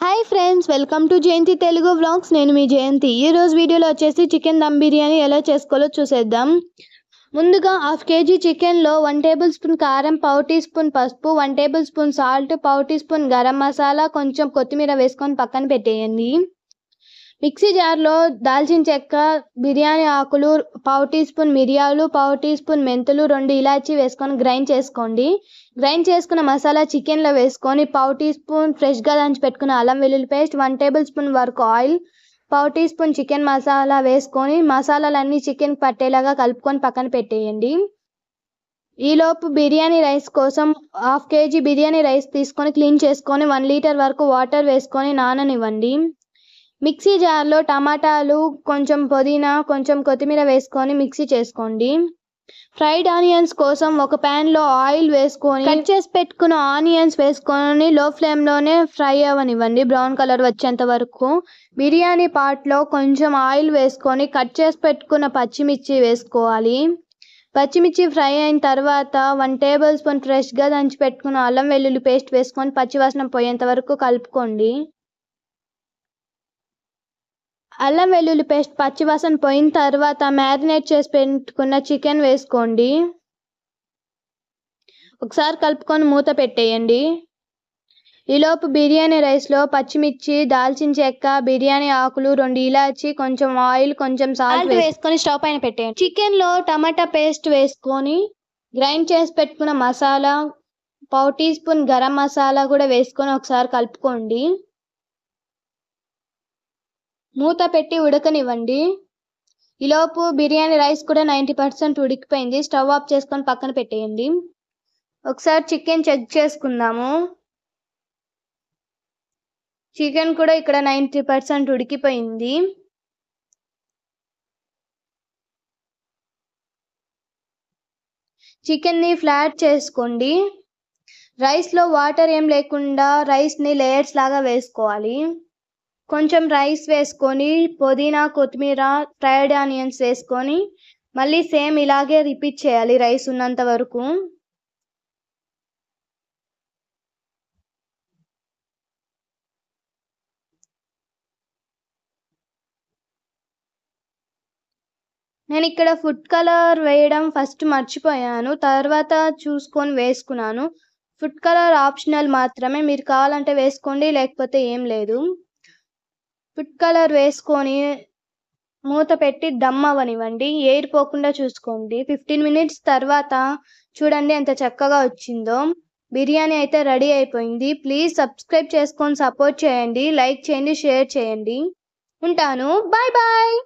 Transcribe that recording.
Hi friends, welcome to Jayanthi Telugu vlogs. నేను మీ జయంతి. ఈ రోజు వీడియోలో వచ్చేసి చికెన్ దమ్ బిర్యానీ ఎలా చేసుకోవాలో చూసేద్దాం. ముందుగా 1/2 kg చికెన్లో 1 టేబుల్ స్పూన్ కారం, 1/4 టీ స్పూన్ పసుపు, 1 tablespoon salt, 1/4 teaspoon garam masala, కొంచెం కొత్తిమీర వేసుకొని పక్కన పెట్టేయండి. మిక్సీ జార్లో దాల్చిన చెక్క, బిర్యానీ ఆకులు, 1/4 టీ స్పూన్ మిరియాలు, 1/4 టీ స్పూన్ మెంతులు, 2 ఇలాచీ వేసుకొని గ్రైండ్ చేసుకోండి. గ్రైండ్ చేసుకున్న మసాలా చికెన్లో వేసుకొని 1/4 టీ స్పూన్ ఫ్రెష్గా దంచి పెట్టుకున్న అల్లం వెల్లుల్లి పేస్ట్, 1 టేబుల్ స్పూన్ వరకు oil, 1/4 teaspoon chicken masala వేసుకొని మసాలాలన్నీ చికెన్ పట్టేలాగా కలుపుకొని పక్కన పెట్టేయండి. ఈలోపు బిర్యానీ రైస్ కోసం 1/2 kg బిర్యానీ రైస్ తీసుకొని క్లీన్ చేసుకొని 1 లీటర్ వరకు వాటర్ వేసుకొని నాననివ్వండి. మిక్సీ జార్లో టమాటాలు, కొంచెం పుదీనా, కొంచెం కొత్తిమీర వేసుకొని మిక్సీ చేసుకోండి. ఫ్రైడ్ ఆనియన్స్ కోసం ఒక ప్యాన్లో ఆయిల్ వేసుకొని కట్ చేసి పెట్టుకున్న ఆనియన్స్ వేసుకొని లో ఫ్లేమ్లోనే ఫ్రై అవ్వనివ్వండి, బ్రౌన్ కలర్ వచ్చేంత వరకు. బిర్యానీ పాట్లో కొంచెం ఆయిల్ వేసుకొని కట్ చేసి పెట్టుకున్న పచ్చిమిర్చి వేసుకోవాలి. పచ్చిమిర్చి ఫ్రై అయిన తర్వాత 1 టేబుల్ స్పూన్ ఫ్రెష్గా దంచి పెట్టుకున్న అల్లం వెల్లుల్లి పేస్ట్ వేసుకొని పచ్చివాసన పోయేంత వరకు కలుపుకోండి. అల్లం వెల్లుల్లి పేస్ట్ పచ్చివాసన పోయిన తర్వాత మ్యారినేట్ చేసి పెట్టుకున్న చికెన్ వేసుకోండి. ఒకసారి కలుపుకొని మూత పెట్టేయండి. ఈలోపు బిర్యానీ రైస్లో పచ్చిమిర్చి, దాల్చిన చెక్క, బిర్యానీ ఆకులు, 2 ఇలాచి, కొంచెం ఆయిల్, కొంచెం సాల్ట్ వేసుకొని స్టవ్ పైన పెట్టేయండి. చికెన్లో టమాటా పేస్ట్ వేసుకొని గ్రైండ్ చేసి పెట్టుకున్న మసాలా, 1/4 టీ స్పూన్ గరం మసాలా కూడా వేసుకొని ఒకసారి కలుపుకోండి. మూత పెట్టి ఉడకనివ్వండి. ఈలోపు బిర్యానీ రైస్ కూడా 90% ఉడికిపోయింది. స్టవ్ ఆఫ్ చేసుకొని పక్కన పెట్టేయండి. ఒకసారి చికెన్ చెక్ చేసుకుందాము. చికెన్ కూడా ఇక్కడ 90% ఉడికిపోయింది. చికెన్ని ఫ్లాట్ చేసుకోండి. రైస్లో వాటర్ ఏం లేకుండా రైస్ని లేయర్స్ లాగా వేసుకోవాలి. కొంచెం రైస్ వేసుకొని పుదీనా, కొత్తిమీర, ఫ్రైడ్ ఆనియన్స్ వేసుకొని మళ్ళీ సేమ్ ఇలాగే రిపీట్ చేయాలి రైస్ ఉన్నంత వరకు. నేను ఇక్కడ ఫుడ్ కలర్ వేయడం ఫస్ట్ మర్చిపోయాను, తర్వాత చూసుకొని వేసుకున్నాను. ఫుడ్ కలర్ ఆప్షనల్ మాత్రమే, మీరు కావాలంటే వేసుకోండి, లేకపోతే ఏం లేదు. ఫుడ్ కలర్ వేసుకొని మూత పెట్టి దమ్ అవ్వనివ్వండి. ఎయిర్ పోకుండా చూసుకోండి. 15 మినిట్స్ తర్వాత చూడండి ఎంత చక్కగా వచ్చిందో. బిర్యానీ అయితే రెడీ అయిపోయింది. ప్లీజ్ సబ్స్క్రైబ్ చేసుకొని సపోర్ట్ చేయండి, లైక్ చేయండి, షేర్ చేయండి. ఉంటాను. Bye bye.